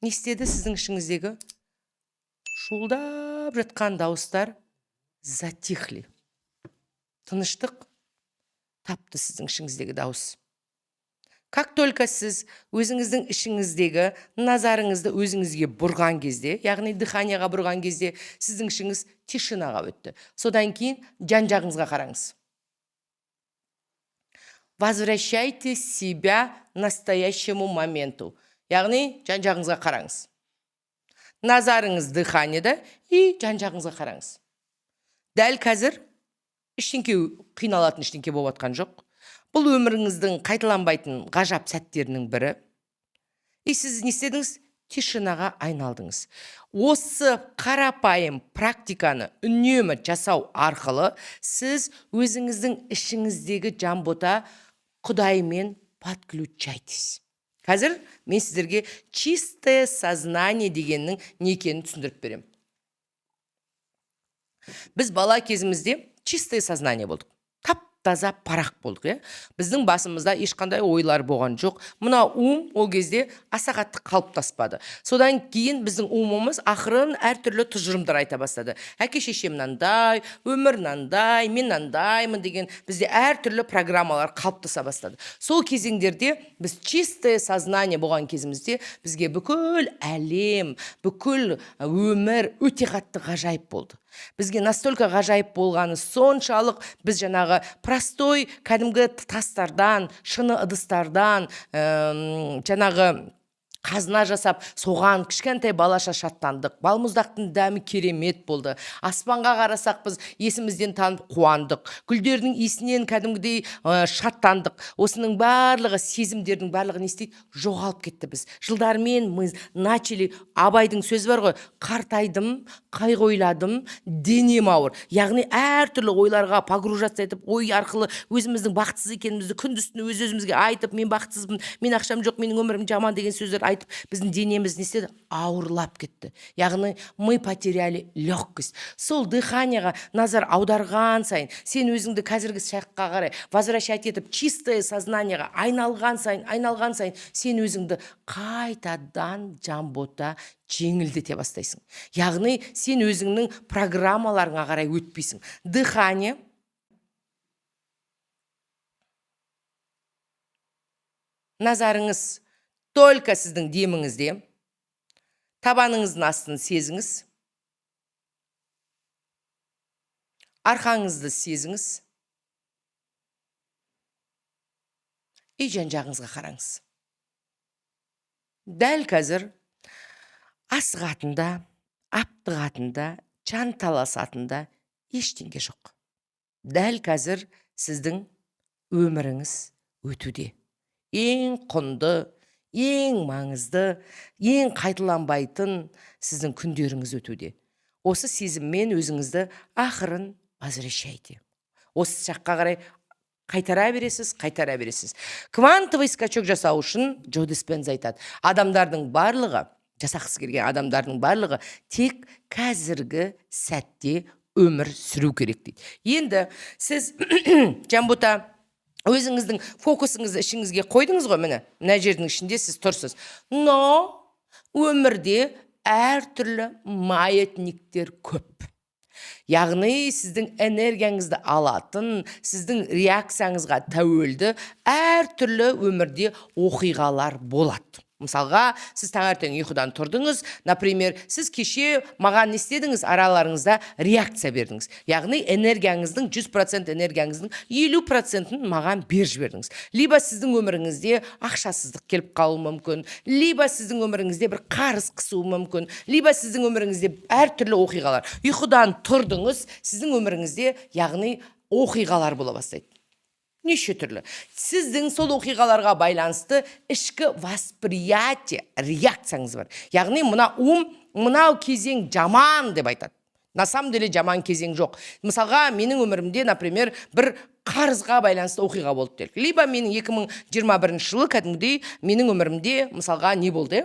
Не істеді сіздің ішіңіздегі? Шуылдап жатқан дауыстар затихли. Тыныштық тапты сіздің ішіңіздегі дауыс. Как только сіз өзіңіздің ішіңіздегі назарыңызды өзіңізге бұрған кезде, яғни дыханияға бұрған кезде, сіздің ішіңіз тишинаға өтті. Содан кейін жан-жағыңызға қараңыз. Возвращайте себя настоящему моменту. Яғни жан-жағыңызға қараңыз. Назарыңыз дыханияда и жан-жағыңызға қараңыз. Дәл қазір ештеңке қиналатын ештеңке болып жатқан жоқ. Бұл өміріңіздің қайталанбайтын ғажап сәттерінің бірі. И сіз не істедіңіз? Тишинаға айналдыңыз. Осы қарапайым практиканы үнемі жасау арқылы сіз өзіңіздің ішіңіздегі жамбота Құдаймен подключайтесь. Қазір мен сіздерге чистое сознание дегеннің не екенін түсіндіріп беремін. Біз бала кезімізде чистое сознание болдық. Таза парақ болдық, біздің басымызда ешқандай ойлар болған жоқ. Мына ол кезде аса қатты қалыптаспады. Содан кейін біздің умымыз ақырын әртүрлі тұжырымдар айта бастады. Әке шешем мынандай, өмір мынандай, мен мынандаймын деген бізде әртүрлі программалар қалыптаса бастады. Сол кезеңдерде біз чистое сознание болған кезімізде бізге бүкіл әлем, бүкіл өмір өте қатты ғажайып болды. Бізге настолько ғажайып болғаны соншалық біз жаңағы простой кәдімгі тастардан, шыны ыдыстардан, жаңағы қазына жасап, соған кішкентай балаша шаттандық. Балмұздақтың дәмі керемет болды. Аспанға қарасақ біз есімізден танып қуандық. Гүлдердің иісінен кәдімгідей шаттандық. Осының барлығы, сезімдердің барлығы не істейді? Жоғалып кетті біз. Жылдармен мы начали, Абайдың сөзі бар ғой, қартайдым, қайғы ойладым, денем ауыр. Яғни әртүрлі ойларға погружаться етіп, ой арқылы өзіміздің бақытсыз екенімізді күндіз-түні өз-өзімізге айтып, мен бақытсызбын, мен ақшам жоқ, менің өмірім жаман деген сөздер айтып, біздің денеміз не істеді? Ауырлап кетті. Яғни мы потеряли легкость. Сол дыханияға назар аударған сайын, сен өзіңді қазіргі шаққа қарай возвращать етіп, чистое сознанияға айналған сайын, сен өзіңді қайтадан жамбота жеңілдете бастайсың. Яғни сен өзіңнің программаларыңа қарай өтпейсің. Дыхание назарыңыз только сіздің деміңізде, табаныңыздың астын сезіңіз, арқаңызды сезіңіз, и жан-жағыңызға қараңыз. Дәл қазір асығатында, аптығатында, жанталасатында ештеңе жоқ. Дәл қазір сіздің өміріңіз өтуде. Ең құнды, ең маңызды, ең қайталанбайтын сіздің күндеріңіз өтуде. Осы сезіммен өзіңізді ақырын возвращайте. Осы жаққа қарай қайтара бересіз. Квантовый скачок жасау үшін Джо Диспенза айтады. Адамдардың барлығы, жасақсы келген адамдардың барлығы тек қазіргі сәтте өмір сүру керек дейді. Енді сіз жамбота өзіңіздің фокусыңызды ішіңізге қойдыңыз ғой, мына жердің ішінде сіз тұрсыз. Но өмірде әртүрлі маятниктер көп. Яғни сіздің энергияңызды алатын, сіздің реакцияңызға тәуелді әртүрлі өмірде оқиғалар болады. Мысалға, сіз таңертең ұйқыдан тұрдыңыз, например, сіз кеше маған не істедіңіз, араларыңызда реакция бердіңіз. Яғни энергияңыздың 100% энергияңыздың 50%-ін маған бер жібердіңіз. Либо сіздің өміріңізде ақшасыздық келіп қалуы мүмкін, либо сіздің өміріңізде бір қарыз қысуы мүмкін, либо сіздің өміріңізде әртүрлі оқиғалар. Ұйқыдан тұрдыңыз, сіздің өміріңізде, яғни оқиғалар бола бастайды. Неше түрлі. Сіздің сол оқиғаларға байланысты ішкі восприятие, реакцияңыз бар. Яғни мынау кезең жаман деп айтады. На самом деле жаман кезең жоқ. Мысалға, менің өмірімде, например, бір қарызға байланысты оқиға болды делік. Либо менің 2021 жылы кәдімгідей менің өмірімде, мысалға, не болды?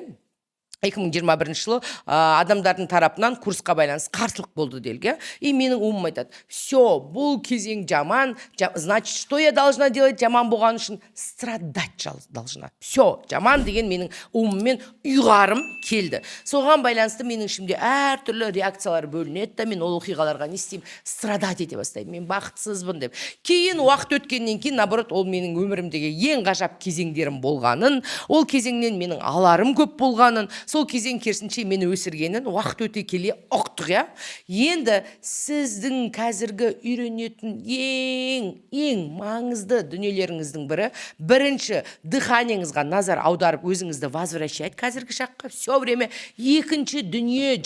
2021 жылы адамдардың тарапынан курсқа байланысты қарсылық болды делге. И менің умым айтады, все, бұл кезең жаман, значит, что я должна делать жаман болған үшін? Страдать должна. Все, жаман деген менің умыммен ұйғарым келді. Соған байланысты менің ішімде әртүрлі реакциялар бөлінеді да, мен ол оқиғаларға не істеймін? Страдать ете бастаймын. Мен бақытсызбын деп. Кейін уақыт өткеннен кейін, наоборот, ол менің өмірімдегі ең ғажап кезеңдерім болғанын, ол кезеңнен менің аларым көп болғанын, сол кезең керісінше мені өсіргенін уақыт өте келе ұқтық, я. Енді сіздің қазіргі үйренетін ең маңызды дүниелеріңіздің бірі, бірінші дыханиеңізға назар аударып өзіңізді возвращать қазіргі шаққа все время. Екінші дүние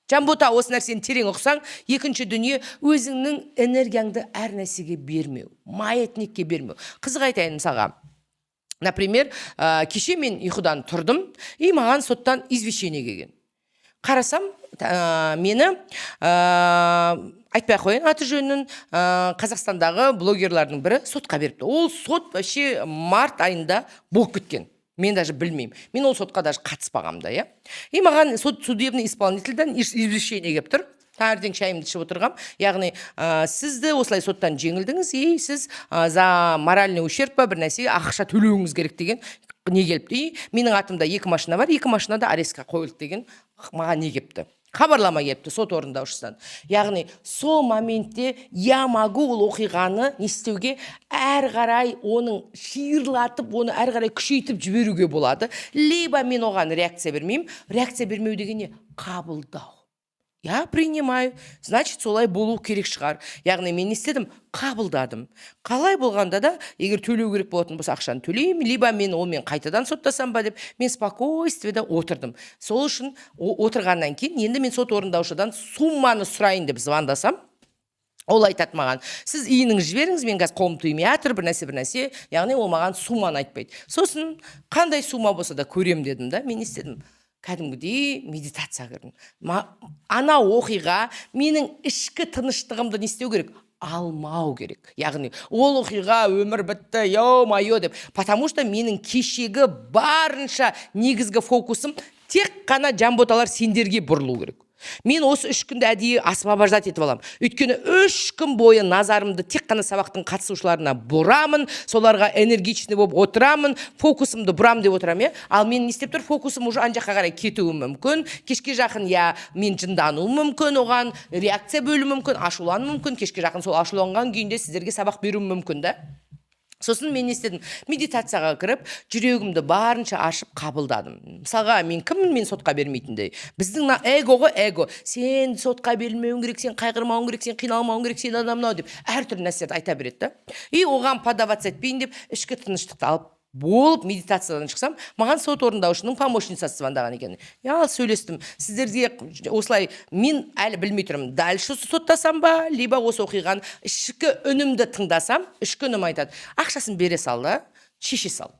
Жанбота, осы нәрсені терең ұқсаң, екінші дүние өзіңнің энергияңды әр нәрсеге бермеу, маятникке бермеу. Қызық айтайын мысалға. Например, кеше мен ұйқыдан тұрдым, и маған соттан извещение келген. Қарасам, мені айтпай қойын аты жөнін Қазақстандағы блогерлардың бірі сотқа беріпті. Ол сот вообще март айында болып кеткен. Мен даже білмеймін. Мен ол сотқа даже қатыспағамда, я. И маған судебный исполнительден извещение келіп тұр. Таңертең шайымды ішіп отырғам. Яғни, сізді осылай соттан жеңілдіңіз, и сіз за моральный ущерб па бір нәрсеге ақша төлеуіңіз керек деген не келіпті. Менің атымда 2 машина бар, 2 машина да арестқа қойылды деген маған не келіпті. Хабарлама келіпті сот орындаушысынан. Яғни, сол моментте я могу ол оқиғаны не істеуге әр қарай оның шиырлатып, оны әр қарай күшейтіп жіберуге болады. Либо мен оған реакция бермеймін. Реакция бермеу деген не? Қабылдау. Я принимаю, значит, солай болу керек шығар. Яғни мен істедім, қабылдадым. Қалай болғанда да, егер төлеу керек болатын болса ақшаны төлеймін, либо мен олмен қайтадан соттасам ба деп, мен спокойствиеде отырдым. Сол үшін отырғаннан кейін, енді мен сот орындаушыдан сумманы сұрайын деп звондасам, ол айтады маған, сіз иініңізді жіберіңіз, мен қазір қолым тимей жатыр, бір нәрсе, яғни ол маған сумманы айтпайды. Сосын қандай сумма болса да көрем дедім да, мен істедім. Кәдімгідей медитация кірдім. Ана оқиға менің ішкі тыныштығымды не істеу керек? Алмау керек. Яғни, ол оқиға өмір бітті, йо-майо деп. Потому что менің кешегі барынша негізгі фокусым тек қана Жанботалар сендерге бұрылу керек. Мен осы 3 күнді әдейі освобождать етіп алам. Өйткені 3 күн бойы назарымды тек қана сабақтың қатысушыларына бұрамын, соларға энергичный болып отырамын, фокусымды бұрам деп отырам, я. Ал мен не істеп тұр, фокусым уже ан жаққа қарай кетуі мүмкін. Кешке жақын я мен жындануым мүмкін, оған реакция бөлу мүмкін, ашулану мүмкін. Кешке жақын сол ашуланған күйінде сіздерге сабақ беру мүмкін да. Сосын мен істедім, медитацияға кіріп, жүрегімді барынша ашып қабылдадым. Мысалға, мен кіммін, мен сотқа бермейтіндей. Біздің эго. Сен сотқа берілмеуің керек, сен қайғырмауың керек, сен қиналмауың керек, сен адамнау деп әртүрлі нәрселерді айта береді. И оған подаваться етпейін деп, ішкі тыныштықты алып болып медитациядан шықсам, маған сот орындаушының помощницасы звондаған екен. Я сөйлестім. Сіздерге осылай мен әлі білмей тұрмын. Дальше соттасам ба, либо осы оқиған ішкі үнімді тыңдасам, ішкі үнім айтады. Ақшасын бере сал да, шеше сал.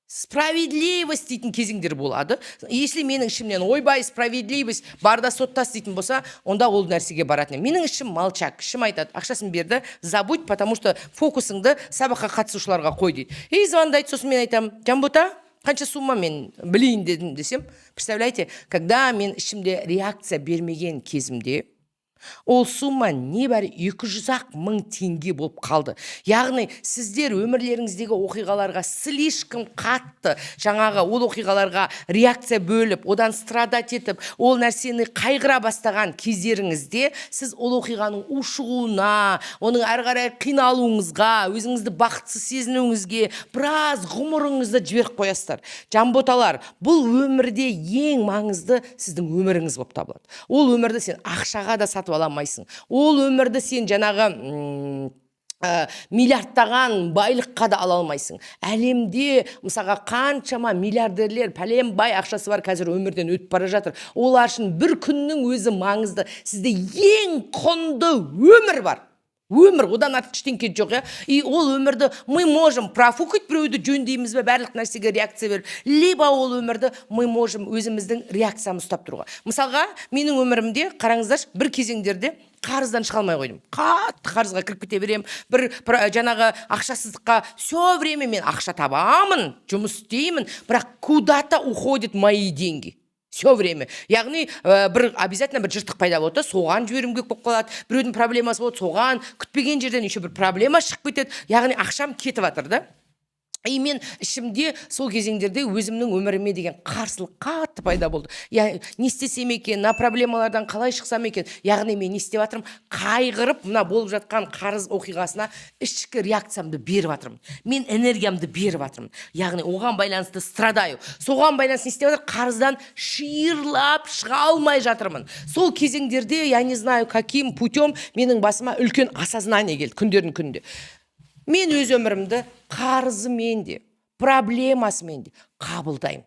Справедливость дейтін кезеңдер болады. Если менің ішімнен ойбай справедливость барда соттас дейтін болса, онда ол нәрсеге баратын. Менің ішім молчак, ішім айтады, ақшасын берді, забудь, потому что фокусыңды сабаққа қатысушыларға қой дейді. И звондайды, сосын мен айтам, Жанбота, қанша сумма мен білейін дедім десем, представляете, когда мен ішімде реакция бермеген кезімде, ол сумма небәрі 200 мың теңге болып қалды. Яғни, сіздер өмірлеріңіздегі оқиғаларға слишком қатты, жаңағы ол оқиғаларға реакция бөліп, одан страдать етіп, ол нәрсені қайғыра бастаған кездеріңізде, сіз ол оқиғаның ушығуына, оның әрі қарай қиналуыңызға, өзіңізді бақытсыз сезінуіңізге, біраз ғұмырыңызды жіберіп қоясыздар. Жанботалар, бұл өмірде ең маңызды сіздің өміріңіз болып табылады. Ол өмірді сен ақшаға да сатып аламайсың. Ол өмірді сен жаңағы миллиардтаған байлыққа да ала алмайсың. Әлемде мысалға қаншама миллиардерлер, пәлен бай ақшасы бар қазір өмірден өтіп бара жатыр. Олар үшін бір күннің өзі маңызды. Сізде ең құнды өмір бар. Өмір, одан артық ештеңе жоқ, иә. И ол өмірді мы можем профукать, біреуді жөндейміз бе, барлық нәрсеге реакция беріп, либо ол өмірді мы можем өзіміздің реакциямыз ұстап тұруға. Мысалға, менің өмірімде, қараңыздаршы, бір кезеңдерде қарыздан шыға алмай қойдым. Қатты қарызға кіріп кете берем. бір жаңағы ақшасыздыққа все время мен ақша табамын, жұмыс істеймін, бірақ куда-то уходит мои деньги. Все время. Яғни обязательно бір жыртық пайда болады, соған жіберім керек болып қалады. Біреудің проблемасы болады, соған күтпеген жерден еще бір проблема шығып кетеді. Яғни ақшам кетіп жатыр да. И мен ішімде сол кезеңдерде өзімнің өміріме деген қарсылық қатты пайда болды. Я не істесем екен, на проблемалардан қалай шықсам екен. Яғни мен не істеп жатырмын? Қайғырып, мына болып жатқан қарыз оқиғасына ішкі реакциямды беріп жатырмын. Мен энергиямды беріп жатырмын. Яғни оған байланысты страдаю. Соған байланысты не істеп жатыр? Қарыздан шиырлап шыға алмай жатырмын. Сол кезеңдерде, я не знаю, каким путем менің басыма үлкен осознание келді күндердің күнінде. Мен өз өмірімді қарызымен де, проблемасымен де қабылдаймын.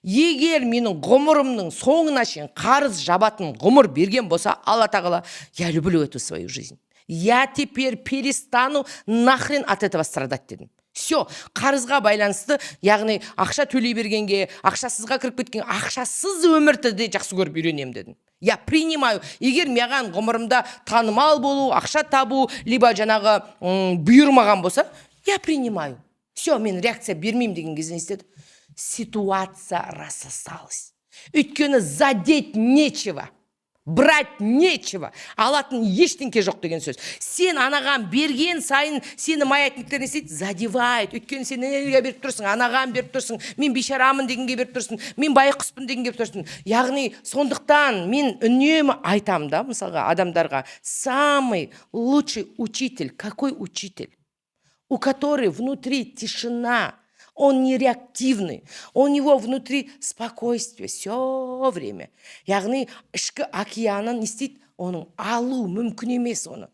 Егер менің ғұмырымның соңына шейін қарыз жабатын ғұмыр берген болса, Алла тағала, я люблю эту свою жизнь. Я теперь перестану нахрен от этого страдать дедім. Все, қарызға байланысты, яғни ақша төлей бергенге, ақшасызға кіріп кеткен, ақшасыз өмірді де жақсы көріп үйренемін дедім. Я принимаю. Егер маған ғұмырымда танымал болу, ақша табу, либо жаңағы бұйырмаған болса, я принимаю. Все, мен реакция бермеймін деген кезде не істеді? Ситуация рассосалась. Өйткені задеть нечего. Брать нечего. Алатын ештеңке жоқ деген сөз. Сен анаған берген сайын сені маятниктер не істейді? Задевает. Өйткені сен энергия беріп тұрсың, анаған беріп тұрсың, мен бейшарамын дегенге беріп тұрсың, мен байқұспын дегенге беріп тұрсың. Яғни сондықтан мен үнемі айтам да, мысалға адамдарға, самый лучший учитель, какой учитель? У которой внутри тишина, он не реактивный, у него внутри спокойствие все время. Яғни ішкі океанын не істейді? Оның алу мүмкін емес оны.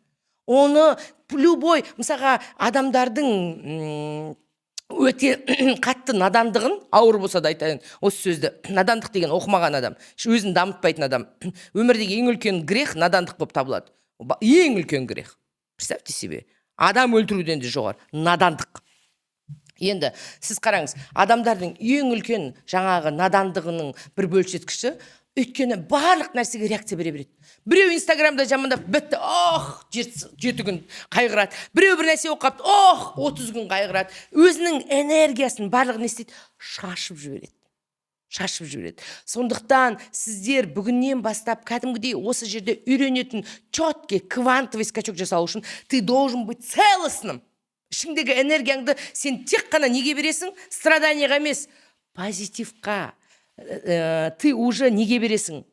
Оны любой, мысалға адамдардың өте қатты надандығын, ауыр болса да айтайын, осы сөзді, надандық деген оқымаған адам, өзін дамытпайтын адам, өмірдегі ең үлкен грех надандық болып табылады. Ең үлкен грех. Представьте себе, адам өлтіруден де жоғары, надандық. Енді сіз қараңыз, адамдардың ең үлкен жаңағы надандығының бір бөлшеткіші, өйткені барлық нәрсеге реакция бере береді. Біреу инстаграмда жамандап бітті, 7 күн қайғырады. Біреу бір нәрсе оқып, 30 күн қайғырады. Өзінің энергиясын барлығын естейді, шашып жібереді. Сондықтан сіздер бүгіннен бастап кәдімгідей осы жерде үйренетін четкий квантовый скачок жасау үшін ты должен быть целостным. Ішіңдегі энергияңды сен тек қана неге бересің? Страданияға емес, позитивқа. Ты уже неге бересің?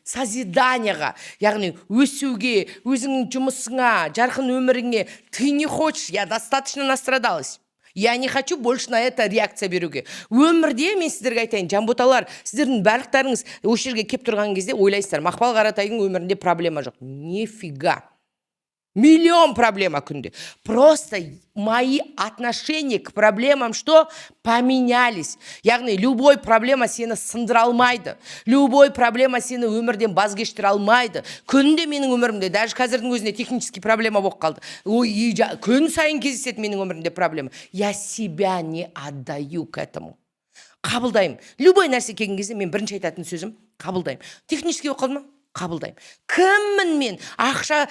Созиданияға. Яғни өсуге, өзіңнің жұмысыңа, жарқын өміріңе. Ты не хочешь, я достаточно настрадалась. Я не хочу больше на это реакция беруге. Өмірде мен сіздерге айтайын, жамботалар, сіздердің барлықтарыңыз осы жерге кеп тұрған кезде ойлайсыздар, Мақпал Қаратайдың өмірінде проблема жоқ. Нифига. Миллион проблем күнде. Просто мои отношения к проблемам что? Поменялись. Яғни, любой проблема сені сындыра алмайды. Любой проблема сені өмірден базгештіре алмайды. Күнде менің өмірімде, даже қазірдің өзінде технический проблема болып қалды. Күн сайын кездеседі менің өмірімде проблема. Я себя не отдаю к этому. Қабылдаймын. Любой нәрсе келген кезде мен бірінші айтатын сөзім қабылдаймын. Технический болып қалды ма? Қабылдаймын. Кіммін мен? Ақша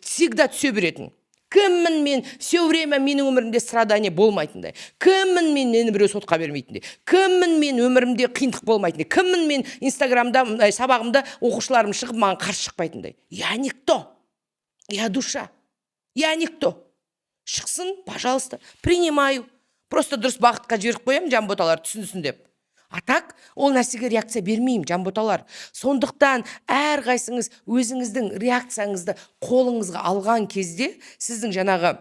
всегда түсе беретін. Кіммін мен? Все время менің өмірімде страдание болмайтындай. Кіммін мен? Мені біреу сотқа бермейтіндей. Кіммін мен? Өмірімде қиындық болмайтындай. Кіммін мен? Инстаграмда, сабағымда оқушыларым шығып, маған қарсы шықпайтындай. Я никто. Я душа. Я никто. Шықсын, пожалуйста, принимаю. Просто дұрыс бағытқа жіберіп қоямын, жамботалар түсінсін деп. А так, ол нәрсеге реакция бермеймін, жамботалар. Сондықтан әрқайсыңыз өзіңіздің реакцияңызды қолыңызға алған кезде, сіздің жаңағы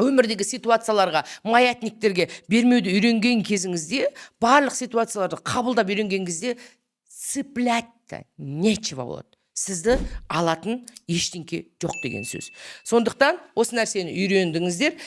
өмірдегі ситуацияларға, маятниктерге бермеуді үйренген кезіңізде, барлық ситуацияларды қабылдап үйренген кезде цеплять-то нечего болады. Сізді алатын ештеңке жоқ деген сөз. Сондықтан осы нәрсені үйрендіңіздер.